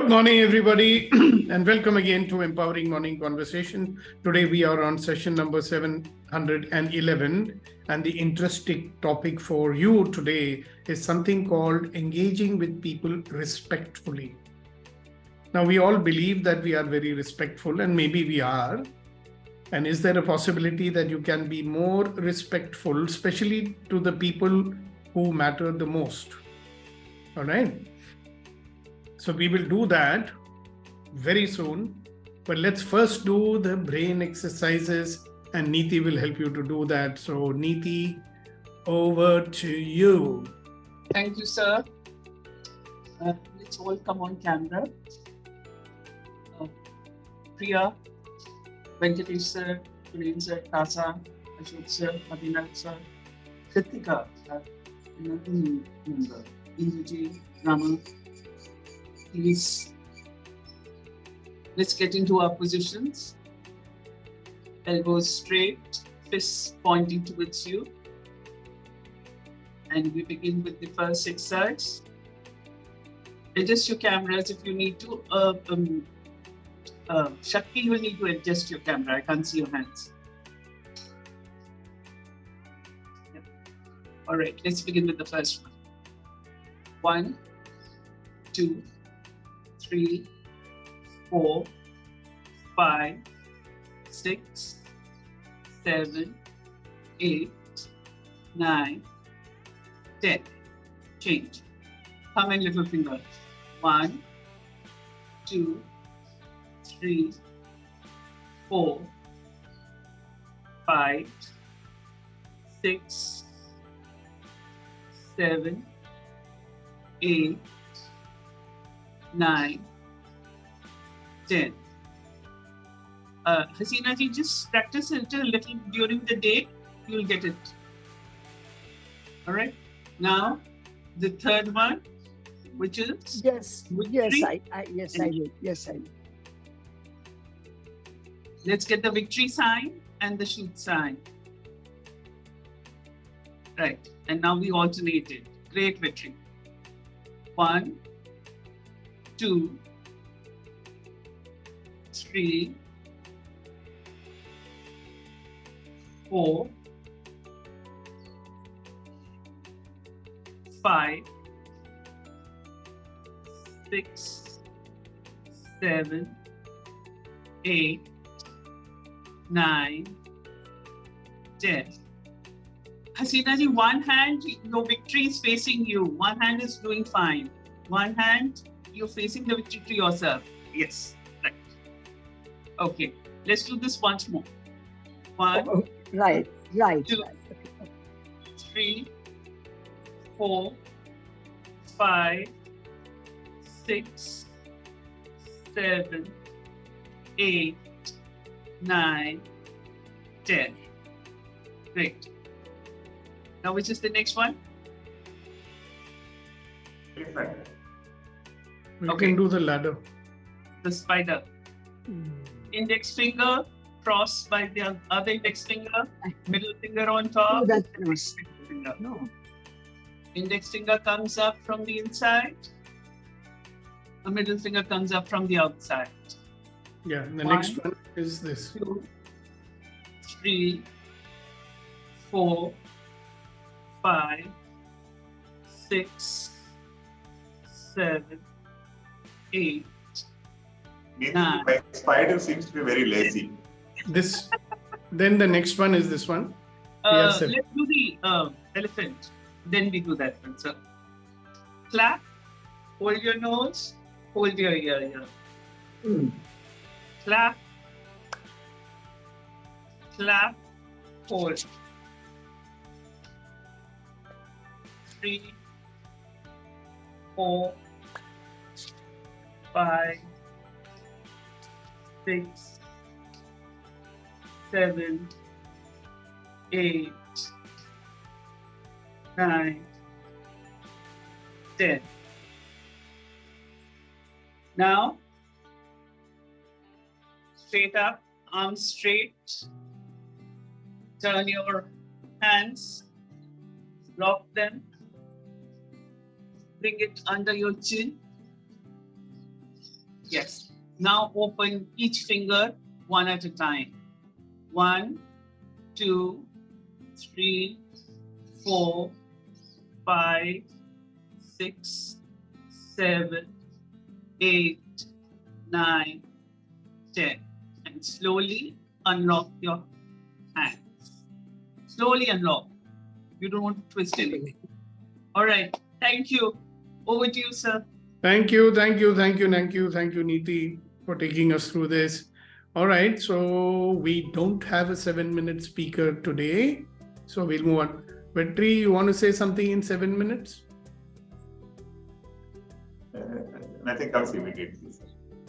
Good morning, everybody, and welcome again to Empowering Morning Conversation. Today we are on session number 711, and the interesting topic for you today is something called engaging with people respectfully. Now, we all believe that we are very respectful, and maybe we are. And is there a possibility that you can be more respectful, especially to the people who matter the most? All right. So we will do that very soon. But let's first do the brain exercises, and Neeti will help you to do that. So Neeti, over to you. Thank you, sir. Let's all come on camera. Priya, Venkatesh sir, Puren sir, Tasa, Ashok sir, Abhinav sir, Kritika, another new member, Indrajit, Rama. Please, let's get into our positions. Elbows straight, fists pointing towards you. And we begin with the first exercise. Adjust your cameras if you need to. Shakti, you will need to adjust your camera. I can't see your hands. Yep. All right, let's begin with the first one. 1, 2, 3, 4, 5, 6, 7, 8, 9, 10. Change. Thumb and little finger. 1, 2, 3, 4, 5, 6, 7, 8, 9, 10. Hasina ji, just practice it a little during the day. You'll get it. All right. Now, the third one, which is yes, victory. yes, I will. Yes, I will. Let's get the victory sign and the shoot sign. Right. And now we alternated. Great victory. 1, 2, 3, 4, 5, 6, 7, 8, 9, 10. Hasina ji, one hand, your victory is facing you. One hand is doing fine. One hand, you're facing the victory to yourself. Yes, right. Okay, let's do this once more. 1, right. 2, Okay. 3, 4, 5, 6, 7, 8, 9, 10. Great. Now, which is the next one? We can do the ladder. The spider. Index finger crossed by the other index finger, middle finger on top. No, that's cross. Finger. No. Index finger comes up from the inside. The middle finger comes up from the outside. Yeah, and the 1, next one is this. 2, 3, 4, 5, 6, 7, 8, My spider seems to be very lazy. This. Then the next one is this one. Let's do the elephant. Then we do that one, sir. Clap. Hold your nose. Hold your ear here. Clap. Clap. Hold. 3, 4, 5, 6, 7, 8, 9, 10. Now, straight up, arms straight. Turn your hands, lock them, bring it under your chin. Yes. Now open each finger one at a time. 1, 2, 3, 4, 5, 6, 7, 8, 9, 10. And slowly unlock your hands. Slowly unlock. You don't want to twist anything. All right. Thank you. Over to you, sir. Thank you, Neeti, for taking us through this. All right, so we don't have a 7-minute speaker today, so we'll move on. Vetri, you want to say something in 7 minutes? Nothing comes immediately, sir.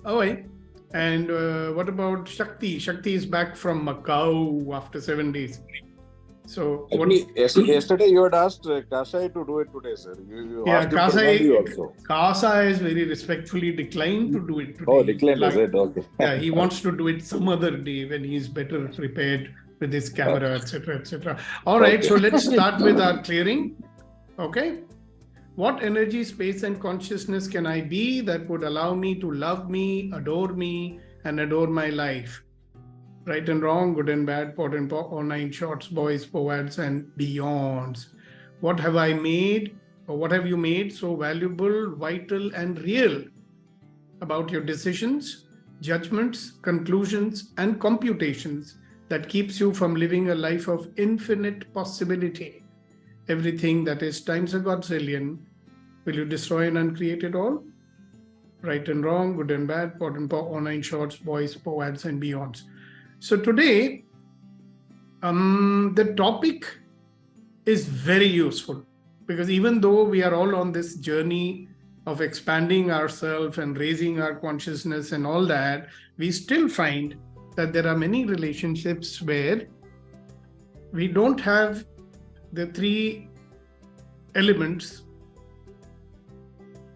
All right. And what about Shakti? Shakti is back from Macau after 7 days. So Yesterday you had asked Kasai to do it today, sir. You yeah, asked him personally also. Kasa is very respectfully declined to do it today. Oh, declined, is it? Okay. Yeah, he wants to do it some other day when he's better prepared with his camera, etc., etc. All right, Okay. so let's start with our clearing. Okay. What energy, space, and consciousness can I be that would allow me to love me, and adore my life? Right and wrong, good and bad, pot and pop, all 9 shorts, boys, poets, and beyonds. What have I made, or what have you made so valuable, vital, and real about your decisions, judgments, conclusions, and computations that keeps you from living a life of infinite possibility? Everything that is times a godzillion, will you destroy and uncreate it all? Right and wrong, good and bad, pot and pop, all 9 shorts, boys, poets, and beyonds. So today, the topic is very useful because even though we are all on this journey of expanding ourselves and raising our consciousness and all that, we still find that there are many relationships where we don't have the 3 elements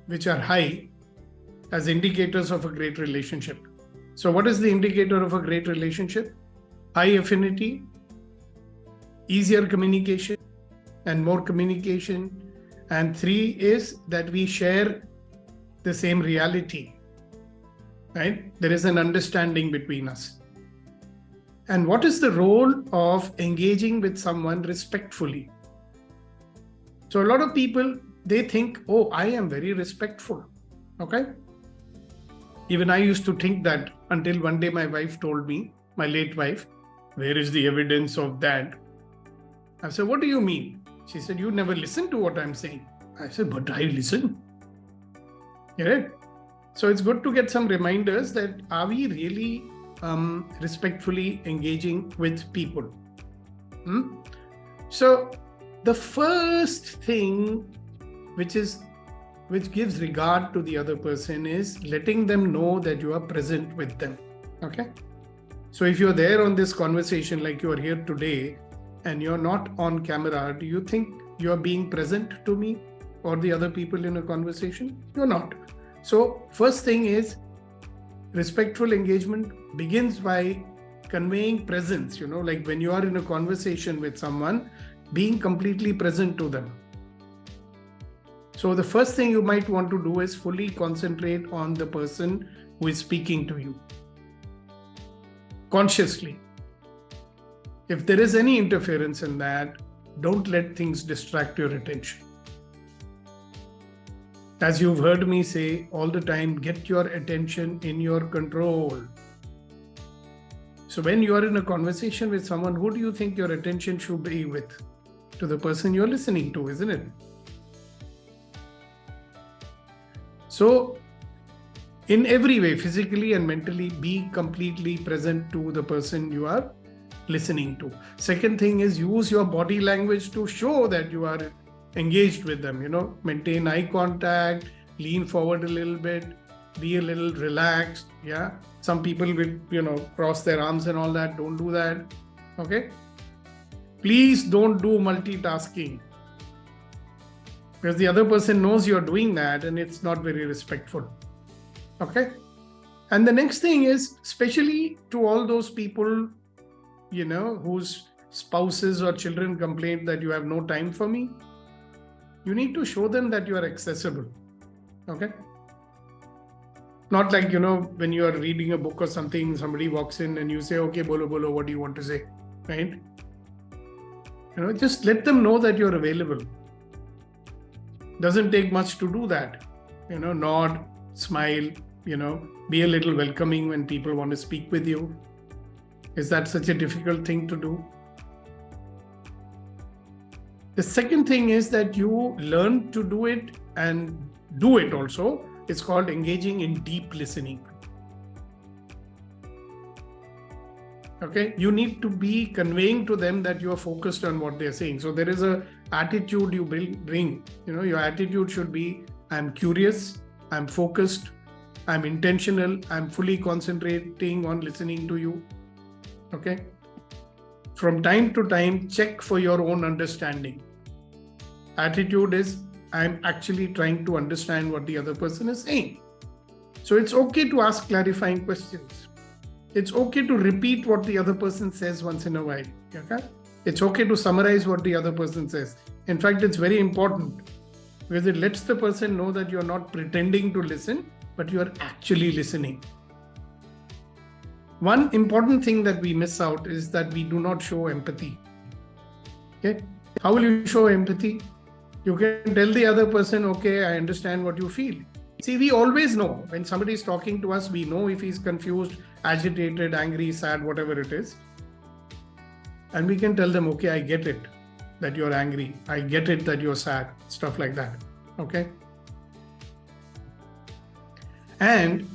which are high as indicators of a great relationship. So what is the indicator of a great relationship? High affinity, easier communication, and more communication. And 3 is that we share the same reality, right? There is an understanding between us. And what is the role of engaging with someone respectfully? So a lot of people, they think, oh, I am very respectful, okay? Even I used to think that until one day my wife told me, my late wife, where is the evidence of that? I said, what do you mean? She said, you never listen to what I'm saying. I said, but I listen. Right? So it's good to get some reminders that are we really respectfully engaging with people? So the first thing which gives regard to the other person is letting them know that you are present with them. Okay. So if you're there on this conversation, like you are here today, and you're not on camera, do you think you're being present to me or the other people in a conversation? You're not. So first thing is respectful engagement begins by conveying presence, like when you are in a conversation with someone, being completely present to them. So the first thing you might want to do is fully concentrate on the person who is speaking to you. Consciously. If there is any interference in that, don't let things distract your attention. As you've heard me say all the time, get your attention in your control. So when you are in a conversation with someone, who do you think your attention should be with? To the person you're listening to, isn't it? So, in every way, physically and mentally, be completely present to the person you are listening to. Second thing is use your body language to show that you are engaged with them, maintain eye contact, lean forward a little bit, be a little relaxed. Yeah. Some people will, cross their arms and all that. Don't do that. Okay. Please don't do multitasking. Because the other person knows you're doing that and it's not very respectful. Okay? And the next thing is, especially to all those people, whose spouses or children complain that you have no time for me, you need to show them that you are accessible. Okay? Not like, when you are reading a book or something, somebody walks in and you say, okay, bolo, bolo, what do you want to say? Right? Just let them know that you're available. Doesn't take much to do that. Nod, smile, be a little welcoming when people want to speak with you. Is that such a difficult thing to do? The second thing is that you learn to do it and do it also. It's called engaging in deep listening. Okay, you need to be conveying to them that you are focused on what they're saying. So there is a attitude you bring. Your attitude should be, I'm curious, I'm focused, I'm intentional, I'm fully concentrating on listening to you. Okay. From time to time, check for your own understanding. Attitude is, I'm actually trying to understand what the other person is saying. So it's okay to ask clarifying questions. It's okay to repeat what the other person says once in a while. Okay? It's okay to summarize what the other person says. In fact, it's very important because it lets the person know that you're not pretending to listen, but you're actually listening. One important thing that we miss out is that we do not show empathy. Okay? How will you show empathy? You can tell the other person, okay, I understand what you feel. See, we always know when somebody is talking to us, we know if he's confused, agitated, angry, sad, whatever it is. And we can tell them, okay, I get it that you're angry. I get it that you're sad, stuff like that. Okay. And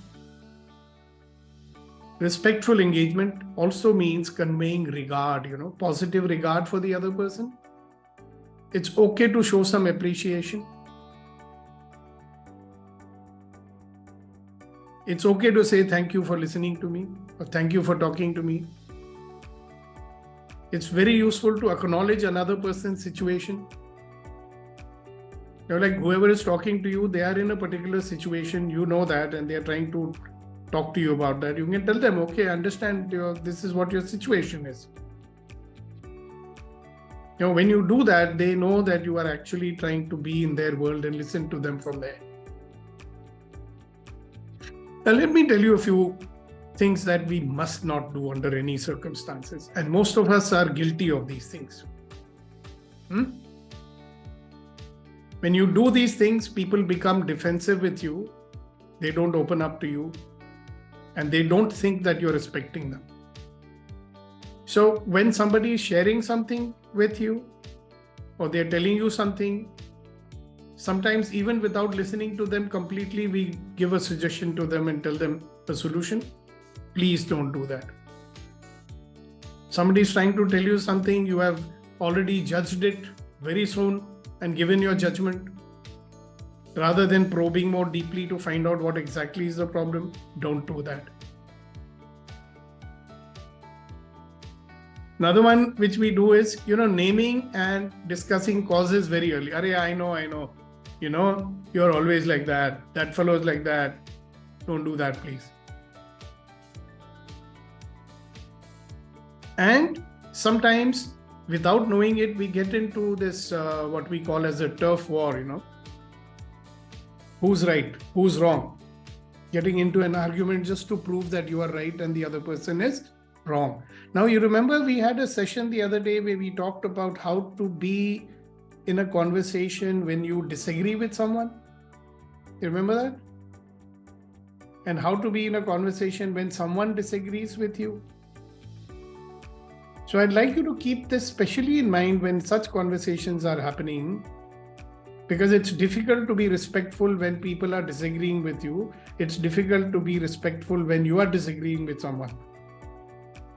respectful engagement also means conveying regard, positive regard for the other person. It's okay to show some appreciation. It's okay to say thank you for listening to me or thank you for talking to me. It's very useful to acknowledge another person's situation. Like whoever is talking to you, they are in a particular situation, you know that, and they are trying to talk to you about that. You can tell them, okay, I understand this is what your situation is. When you do that, they know that you are actually trying to be in their world and listen to them from there. Now, let me tell you a few things that we must not do under any circumstances. And most of us are guilty of these things. When you do these things, people become defensive with you. They don't open up to you. And they don't think that you're respecting them. So when somebody is sharing something with you, or they're telling you something, sometimes even without listening to them completely, we give a suggestion to them and tell them a solution. Please don't do that. Somebody is trying to tell you something, you have already judged it very soon and given your judgment. Rather than probing more deeply to find out what exactly is the problem, don't do that. Another one which we do is, naming and discussing causes very early. Arey, I know. You're always like that. That fellow is like that. Don't do that, please. And sometimes, without knowing it, we get into this, what we call as a turf war, Who's right? Who's wrong? Getting into an argument just to prove that you are right and the other person is wrong. Now, you remember we had a session the other day where we talked about how to be in a conversation when you disagree with someone. You remember that? And how to be in a conversation when someone disagrees with you. So I'd like you to keep this especially in mind when such conversations are happening, because it's difficult to be respectful when people are disagreeing with you. It's difficult to be respectful when you are disagreeing with someone.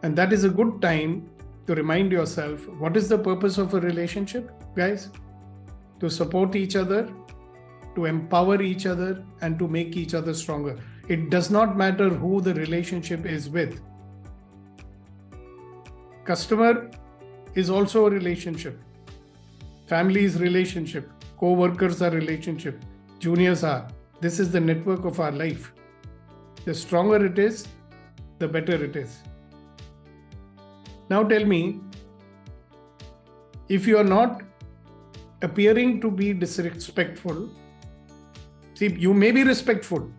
And that is a good time to remind yourself, what is the purpose of a relationship, guys? To support each other, to empower each other, and to make each other stronger. It does not matter who the relationship is with. Customer is also a relationship. Family is relationship. Co-workers are relationship. Juniors are. This is the network of our life. The stronger it is, the better it is. Now tell me, if you are not appearing to be disrespectful, see, you may be respectful,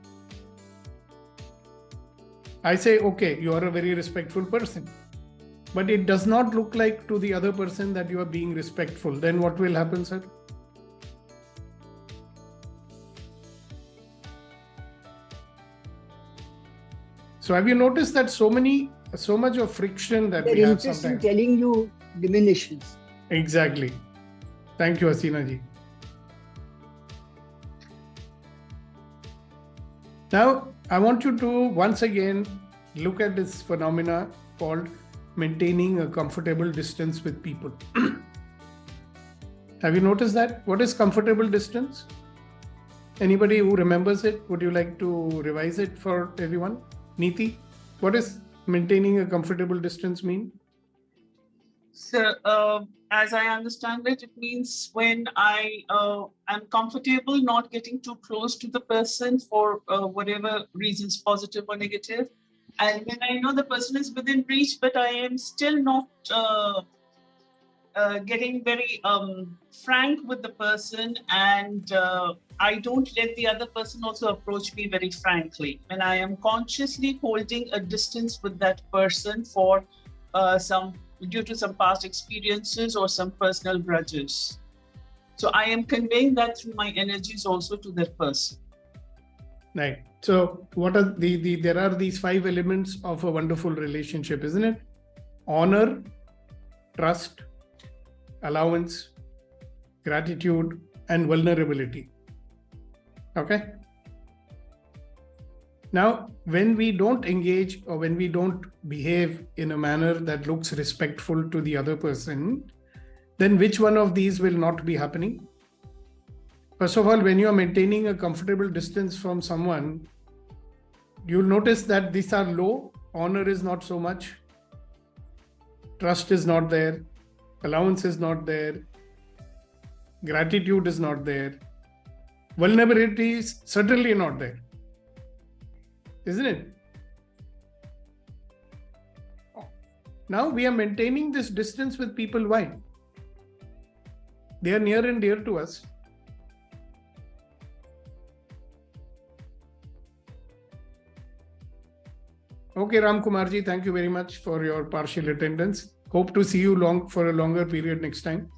I say, okay, you are a very respectful person, but it does not look like to the other person that you are being respectful. Then what will happen, sir? So have you noticed that so much of friction that Their we have interest in sometimes? telling you diminishes. Exactly. Thank you, Hasina ji. Now, I want you to once again look at this phenomena called maintaining a comfortable distance with people. Have you noticed that? What is comfortable distance? Anybody who remembers it? Would you like to revise it for everyone? Neeti, what does maintaining a comfortable distance mean? So, as I understand it, it means when I am comfortable not getting too close to the person for whatever reasons, positive or negative. And when I know the person is within reach, but I am still not getting very frank with the person, and I don't let the other person also approach me very frankly. When I am consciously holding a distance with that person for due to some past experiences or some personal grudges. So I am conveying that through my energies also to that person. Right. So what are there are these 5 elements of a wonderful relationship, isn't it? Honor, trust, allowance, gratitude, and vulnerability. Okay. Now, when we don't engage or when we don't behave in a manner that looks respectful to the other person, then which one of these will not be happening? First of all, when you are maintaining a comfortable distance from someone, you'll notice that these are low. Honor is not so much. Trust is not there. Allowance is not there. Gratitude is not there. Vulnerability is certainly not there. Isn't it? Now we are maintaining this distance with people. Why? They are near and dear to us. Okay, Ram Kumar ji, thank you very much for your partial attendance. Hope to see you for a longer period next time.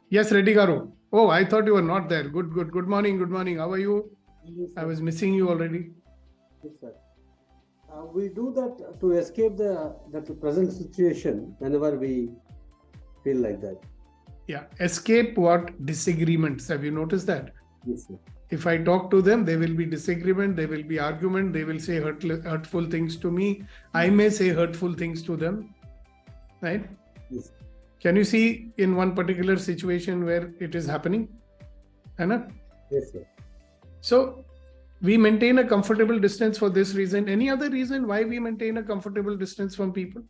Yes, Reddy Garu. Oh, I thought you were not there. Good. Good morning. How are you? Yes, I was missing you already. Yes, sir. We do that to escape that present situation whenever we feel like that. Yeah. Escape what? Disagreements. Have you noticed that? Yes, sir. If I talk to them, there will be disagreement, there will be argument, they will say hurtful things to me. I may say hurtful things to them. Right? Yes. Can you see in one particular situation where it is happening? Anna? Yes, sir. So we maintain a comfortable distance for this reason. Any other reason why we maintain a comfortable distance from people?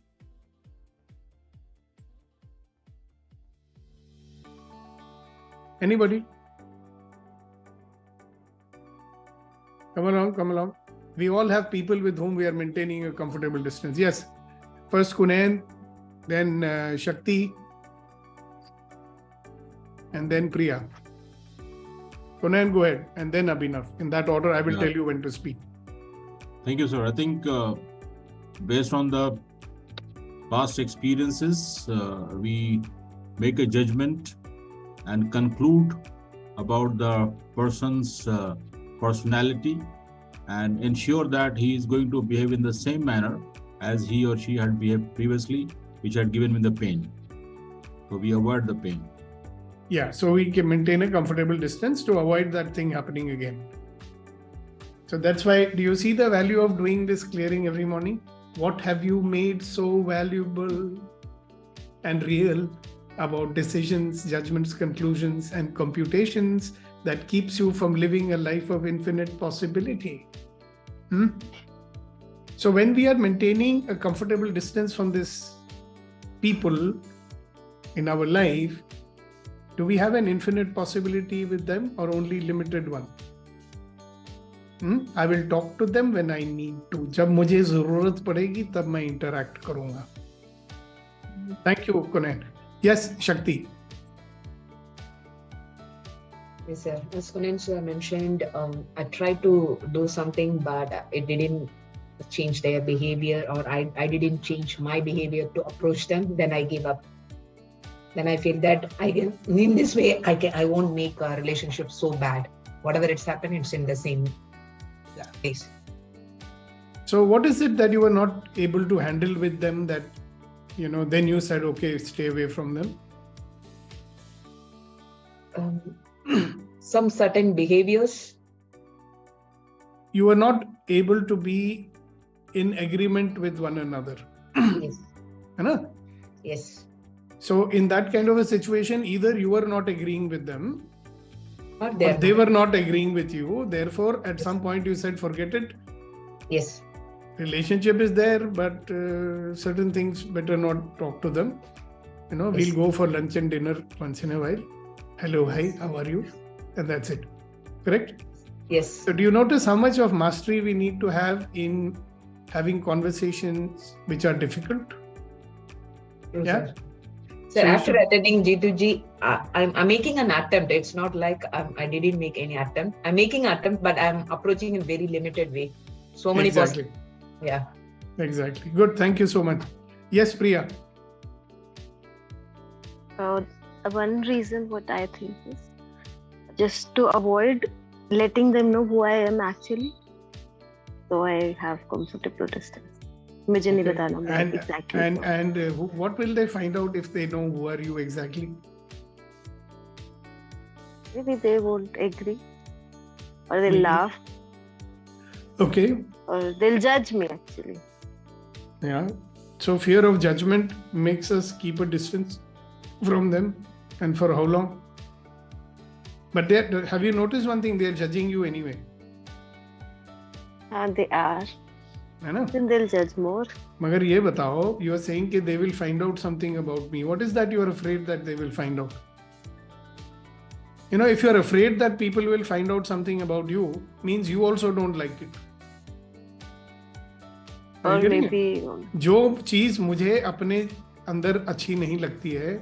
Anybody? Come along. We all have people with whom we are maintaining a comfortable distance. Yes. First Kunain, then Shakti, and then Priya. Kunain, go ahead, and then Abhinav. In that order, I will tell you when to speak. Thank you, sir. I think based on the past experiences, we make a judgment and conclude about the person's personality and ensure that he is going to behave in the same manner as he or she had behaved previously, which had given me the pain. So we avoid the pain. Yeah, so we can maintain a comfortable distance to avoid that thing happening again. So that's why, do you see the value of doing this clearing every morning? What have you made so valuable and real about decisions, judgments, conclusions, and computations that keeps you from living a life of infinite possibility? So when we are maintaining a comfortable distance from this people in our life, do we have an infinite possibility with them or only limited one? I will talk to them when I need to. जब मुझे जरूरत पड़ेगी तब मैं interact करूँगा. Thank you, Kunain. Yes, Shakti. Yes, sir. As Kunal sir mentioned, I tried to do something, but it didn't change their behavior, or I didn't change my behavior to approach them. Then I gave up. Then I feel that in this way, I won't make a relationship so bad. Whatever it's happened, it's in the same place. So what is it that you were not able to handle with them that, then you said, okay, stay away from them? Some certain behaviors. You were not able to be in agreement with one another. Yes. Right? Yes. So in that kind of a situation, either you were not agreeing with them, Or or they were not agreeing with you. Therefore, at some point you said, forget it. Yes. Relationship is there, but certain things better not talk to them. Yes. We'll go for lunch and dinner once in a while. Hello, hi, how are you? And that's it. Correct? Yes. So do you notice how much of mastery we need to have in having conversations which are difficult? True, Yeah. sir. So So you after should- attending G2G, I'm making an attempt. It's not like I didn't make any attempt. I'm making an attempt, but I'm approaching in very limited way. So many Exactly. Yeah. Exactly. Good. Thank you so much. Yes, Priya. One reason what I think is just to avoid letting them know who I am actually. So I have comfortable distance. मुझे नहीं Okay. बताना मैं exactly. And what will they find out if they know who are you exactly? Maybe they won't agree, or they'll Maybe. laugh, Okay. or they'll judge me actually. Yeah. So fear of judgment makes us keep a distance from them. And for how long? But have you noticed one thing? They're judging you anyway. And they are. है ना? Then they'll judge more. मगर ये बताओ, you are saying that they will find out something about me. What is that you are afraid that they will find out? If you are afraid that people will find out something about you, means you also don't like it. Are Or you getting it? maybe जो चीज मुझे अपने अंदर अच्छी नहीं लगती है,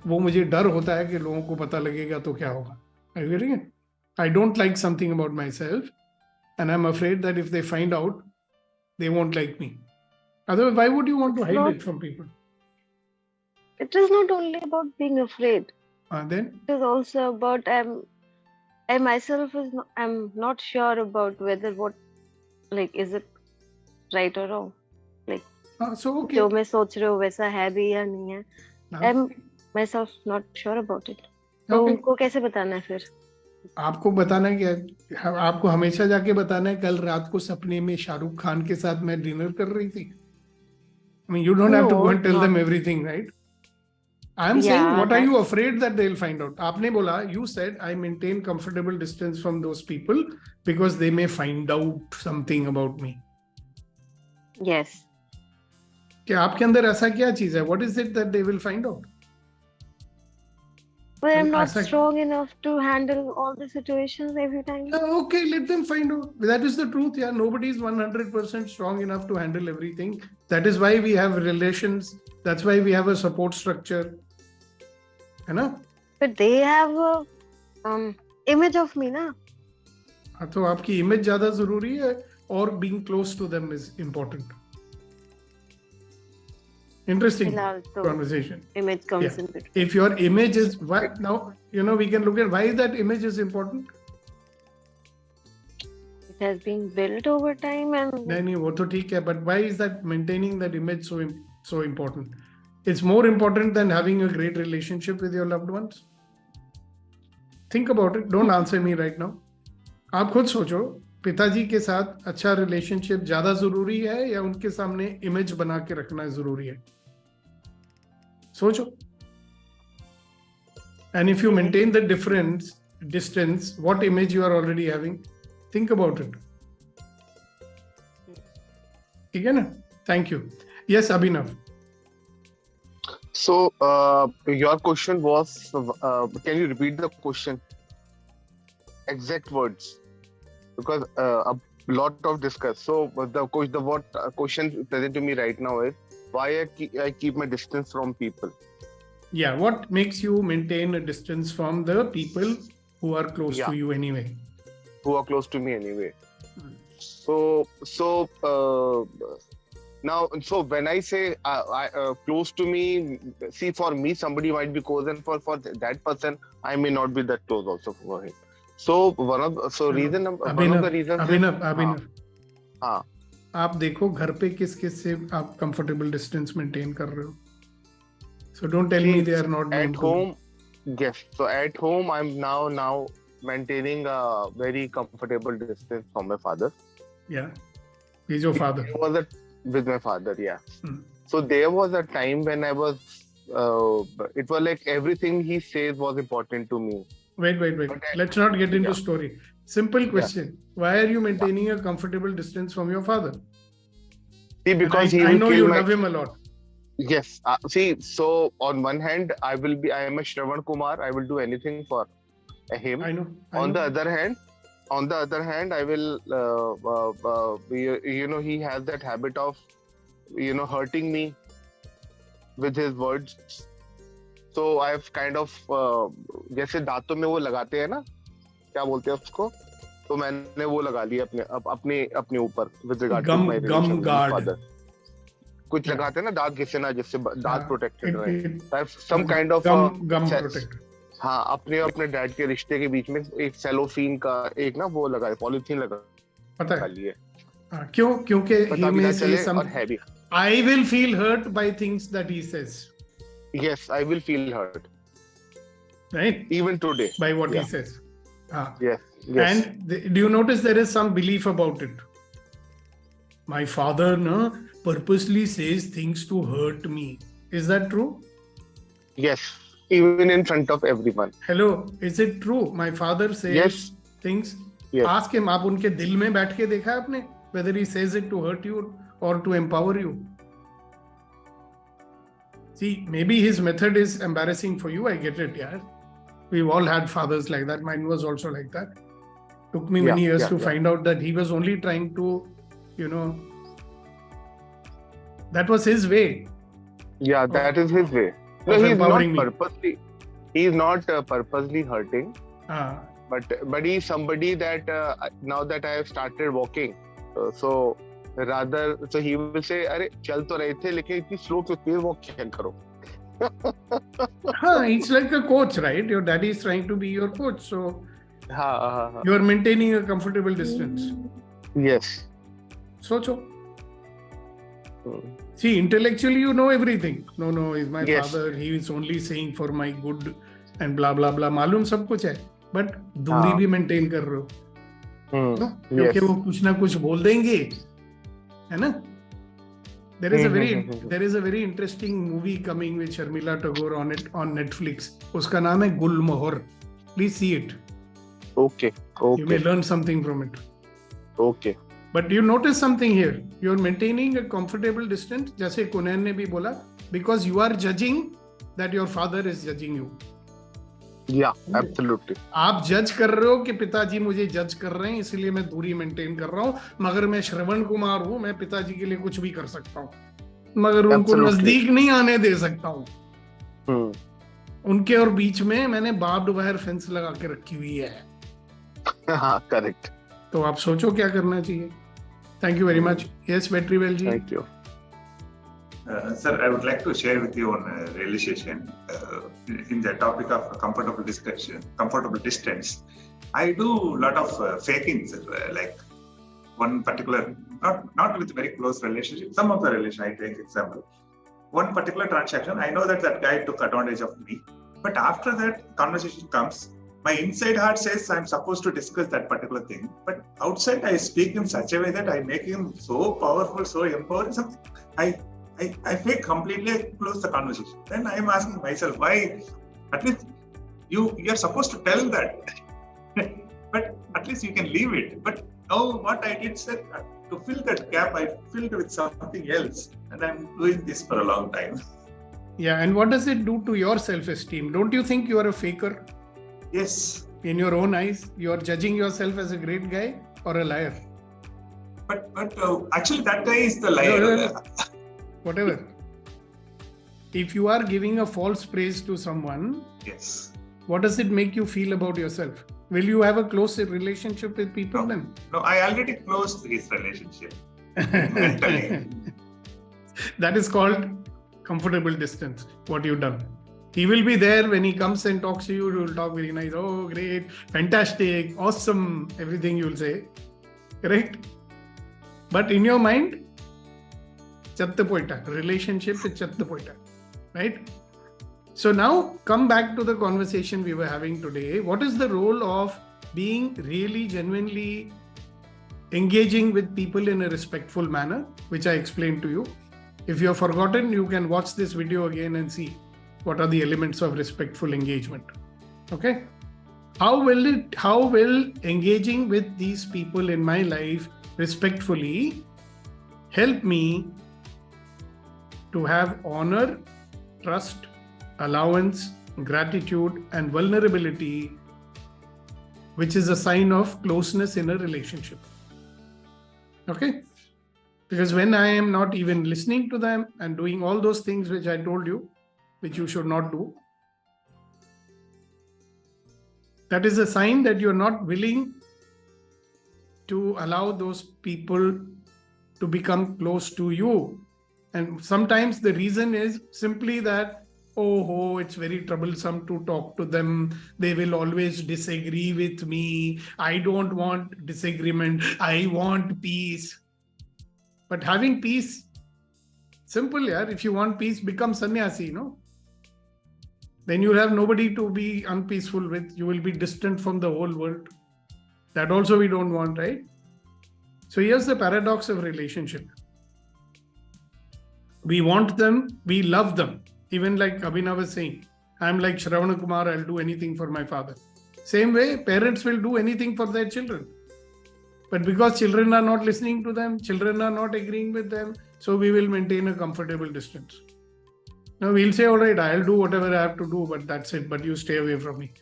वो मुझे डर होता है कि लोगों को पता लगेगा तो क्या होगा. Are you getting it? I don't like something about myself, and I'm afraid that if they find out, they won't like me. Otherwise, why would you want to It's hide not- it from people? it is not only about being afraid. Then It is also about I myself I'm not sure about whether is it right or wrong. so okay. जो मैं सोच रही हूँ वैसा है भी या नहीं है. I'm myself not sure about it. तो Okay. उनको कैसे बताना है फिर? आपको बताना है क्या? आपको हमेशा जाके बताना है कल रात को सपने में शाहरुख खान के साथ मैं डिनर कर रही थी. I mean, you don't have to No, go and tell them not- everything, right? I am saying, Yeah, what are you that's- afraid that they'll find out? आपने बोला, you said I maintain comfortable distance from those people because they may find out something about me. Yes. क्या आपके अंदर ऐसा क्या चीज है? What is it that they will find out? But I'm not ऐसा- strong enough to handle all the situations every time. Okay, let them find out. That is the truth. Yeah, nobody is 100% strong enough to handle everything. That is why we have relations. That's why we have a support structure. है ना? But they have a image of me, na? हाँ, तो आपकी image ज्यादा जरूरी है और being close to them is important. Interesting फिलहाल तो conversation. image comes Yeah. in between. If your image is now, we can look at why that image is important. It has been built over time and नहीं वो तो ठीक है, but why is that maintaining that image so important? It's more important than having a great relationship with your loved ones. Think about it. Don't answer me right now. आप खुद सोचो, पिताजी के साथ अच्छा रिलेशनशिप ज्यादा जरूरी है या उनके सामने इमेज बना के रखना जरूरी है? सोचो. And if you maintain the distance, what image you are already having? Think about it. ठीक है ना? Thank you. Yes, Abhinav. So, your question was, can you repeat the question? Exact words, because a lot of discuss. So, the question present to me right now is why I keep my distance from people. Yeah, what makes you maintain a distance from the people who are close Yeah. to you anyway. Who are close to me anyway. Hmm. So now, so when I say close to me, see, for me somebody might be close, and for that person I may not be that close also for him. So one of the reasons. अभिनव हाँ. आप देखो घर पे किस किस से आप comfortable distance maintain कर रहे हो. So don't tell me they are not known At to home, yes. So at home, I'm now maintaining a very comfortable distance from my father. you. Yeah, he's your father. It was with my father, yeah. Hmm. So there was a time when I was. It was like everything he says was important to me. Wait. Okay. Let's not get into Yeah. story. Simple question. Why are you maintaining a comfortable distance from your father? See, because I know you love him a lot. Yes. See, so on one hand, I am a Shravan Kumar. I will do anything for him. I know. On the other hand, I will, he has that habit of, hurting me with his words. So I've kind of, जैसे दांतों में वो लगाते हैं ना, क्या बोलते हैं उसको? तो मैंने वो लगा लिया अपने ऊपर with regard to my relation with my father. कुछ लगाते हैं ना दांत घिसे ना जिससे दांत प्रोटेक्टेड रहे. Some kind of gum protector. हाँ, अपने डैड के रिश्ते के बीच में एक सेलोफीन का एक ना वो लगा पॉलीथीन पता है लिए. क्यों? क्योंकि पता भी ना चले और heavy. I will feel hurt by things that he says. Yes, I will feel hurt. Right? Even today. By what he says. Yes. And do you notice there is some belief about it? My father purposely says things to hurt me. Is that true? Yes. Even in front of everyone. Hello, is it true? My father says things. Yes. Ask him, आप उनके दिल में बैठ के देखा है आपने? Whether he says it to hurt you or to empower you. See, maybe his method is embarrassing for you. I get it, yeah. We've all had fathers like that. Mine was also like that. Took me many years to find out that he was only trying to, that was his way. Yeah, that is his way. No, he's not purposely hurting. But he's somebody that now that I have started walking, so he will say, "अरे चल तो रहे थे, लेकिन इतनी slow क्यों तेज walk क्या करो?" It's like a coach, right? Your daddy is trying to be your coach, so you are maintaining a comfortable distance. Yes. Socho. See, intellectually you know everything. No, he's my father. He is only saying for my good and blah blah blah. मालूम सब कुछ है, but दूरी भी maintain कर रहे हो. क्योंकि वो कुछ ना कुछ बोल देंगे, है ना? There is a very interesting movie coming with Sharmila Tagore on Netflix. उसका नाम है गुलमोहर. Please see it. Okay. You may learn something from it. Okay. But you notice something here. You are maintaining a comfortable distance, जैसे कुनैन ने भी बोला, because you are judging that your father is judging you. Yeah, absolutely. आप जज कर रहे हो कि पिताजी मुझे जज कर रहे हैं, इसलिए मैं दूरी मेंटेन कर रहा हूँ. मगर मैं श्रवण कुमार हूँ, मैं पिताजी के लिए कुछ भी कर सकता हूँ, मगर उनको नजदीक नहीं आने दे सकता हूँ. उनके और बीच में मैंने बार्ब्ड वायर फेंस लगा के रखी हुई है. हाँ, करेक्ट. तो आप सोचो क्या करना चाहिए. Thank you very much. Yes, Vetrivel ji. Thank you. Sir, I would like to share with you on realization in the topic of comfortable distance. I do a lot of faking, sir, like one particular, not with very close relationship, some of the relation, I take example. One particular transaction, I know that guy took advantage of me, but after that conversation comes, my inside heart says I'm supposed to discuss that particular thing, but outside I speak in such a way that I make him so powerful, so empowering, something. I fake completely close the conversation. Then I am asking myself, why? At least you're supposed to tell that, but at least you can leave it. But now what I did, sir, to fill that gap, I filled with something else, and I'm doing this for a long time. Yeah, and what does it do to your self-esteem? Don't you think you are a faker? Yes. In your own eyes, you are judging yourself as a great guy or a liar? But actually, that guy is the liar. No. Whatever. If you are giving a false praise to someone, yes, what does it make you feel about yourself? Will you have a close relationship with people No. then? No, I already closed his relationship mentally. That is called comfortable distance, what you've done. He will be there when he comes and talks to you. You will talk very nice. Oh, great, fantastic, awesome, everything you will say. Correct? But in your mind, chatta poita. Relationship is chatta poita. Right? So now come back to the conversation we were having today. What is the role of being really genuinely engaging with people in a respectful manner, which I explained to you? If you have forgotten, you can watch this video again and see what are the elements of respectful engagement. Okay? How will engaging with these people in my life respectfully help me to have honor, trust, allowance, gratitude, and vulnerability, which is a sign of closeness in a relationship? Okay? Because when I am not even listening to them and doing all those things which I told you, which you should not do, that is a sign that you're not willing to allow those people to become close to you. And sometimes the reason is simply that, oh, it's very troublesome to talk to them. They will always disagree with me. I don't want disagreement. I want peace. But having peace, simple, yeah. If you want peace, become sannyasi, no? Then you'll have nobody to be unpeaceful with. You will be distant from the whole world. That also we don't want, right? So here's the paradox of relationship. We want them, we love them. Even like Abhinav was saying, I'm like Shravana Kumar, I'll do anything for my father. Same way, parents will do anything for their children. But because children are not listening to them, children are not agreeing with them, so we will maintain a comfortable distance. Now we'll say, all right, I'll do whatever I have to do, but that's it. But you stay away from me.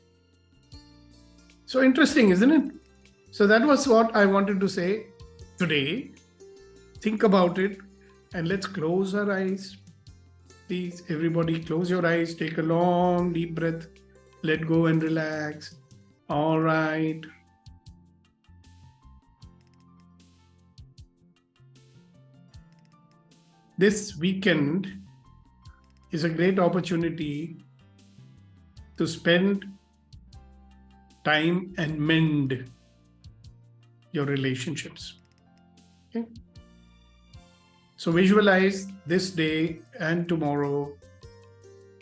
So interesting, isn't it? So that was what I wanted to say today. Think about it and let's close our eyes. Please, everybody, close your eyes. Take a long, deep breath. Let go and relax. All right. This weekend is a great opportunity to spend time and mend your relationships. Okay? So visualize this day and tomorrow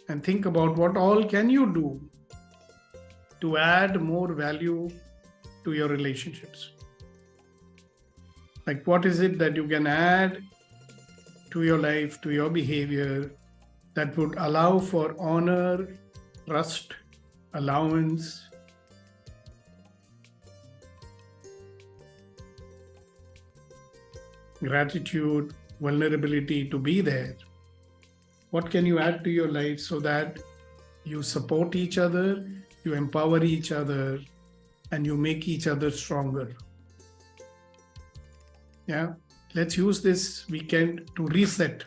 and think about what all can you do to add more value to your relationships. Like what is it that you can add to your life, to your behavior, that would allow for honor, trust, allowance, gratitude, vulnerability to be there. What can you add to your life so that you support each other, you empower each other, and you make each other stronger? Yeah, let's use this weekend to reset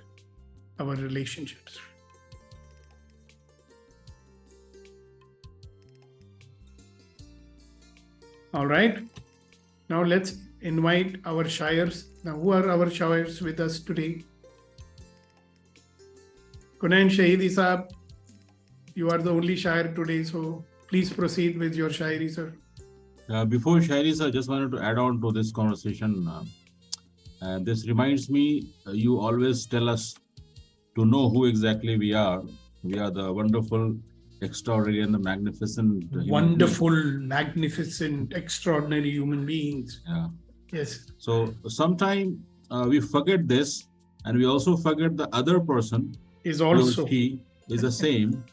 our relationships. All right. Now let's invite our shires. Now, who are our shires with us today? Kunain Shahidi Saab, you are the only shire today, so please proceed with your shairi, sir. Before shairi, sir, I just wanted to add on to this conversation. This reminds me, you always tell us to know who exactly we are. We are the wonderful, extraordinary, and the magnificent. Wonderful, magnificent, extraordinary human beings. Yeah. Yes. So sometimes we forget this, and we also forget the other person is also. He is the same.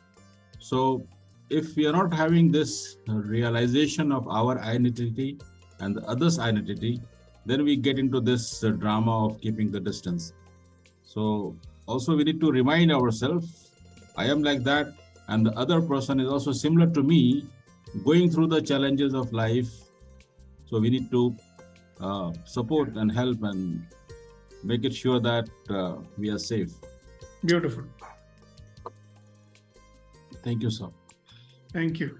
So if we are not having this realization of our identity and the other's identity, then we get into this drama of keeping the distance. So also we need to remind ourselves, I am like that, and the other person is also similar to me, going through the challenges of life. So we need to support and help and make it sure that we are safe. Beautiful. Thank you, sir. Thank you.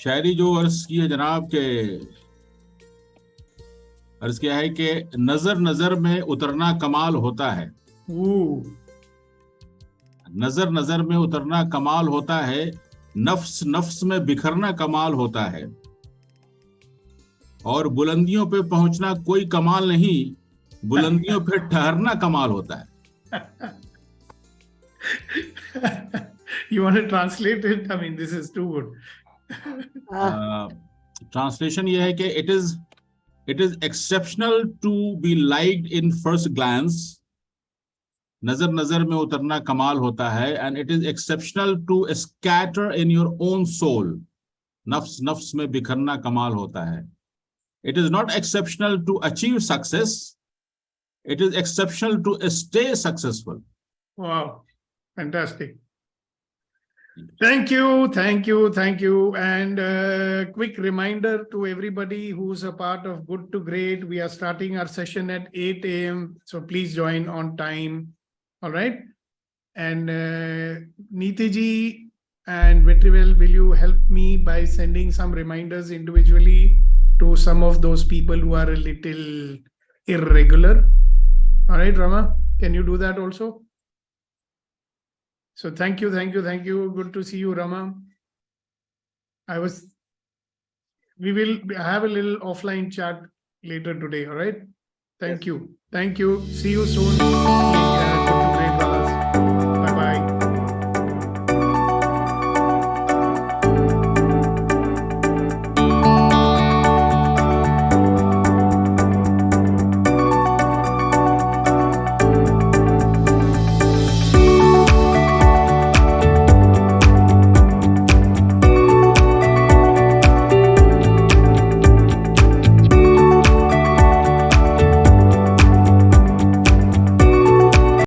शायरी जो अर्ज की है जनाब के अर्ज किया है कि नजर नजर में उतरना कमाल होता है, Ooh. नजर नजर में उतरना कमाल होता है, नफ्स नफ्स में बिखरना कमाल होता है, और बुलंदियों पे पहुंचना कोई कमाल नहीं, बुलंदियों पे ठहरना कमाल होता है. You want to translate it? I mean, this is too good. Translation ये है कि it is exceptional to be liked in first glance, नजर नजर में उतरना कमाल होता है, and it is exceptional to scatter in your own soul, नफ्स नफ्स में बिखरना कमाल होता है. It is not exceptional to achieve success, it is exceptional to stay successful. Wow, fantastic. Thank you, thank you, thank you. And quick reminder to everybody who's a part of Good to Great, we are starting our session at 8 a.m. So please join on time. All right. And Neeti ji and Vetrivel, will you help me by sending some reminders individually to some of those people who are a little irregular? All right, Rama, can you do that also? So thank you, thank you, thank you. Good to see you, Rama. We will have a little offline chat later today, all right? Thank you. Thank you. See you soon.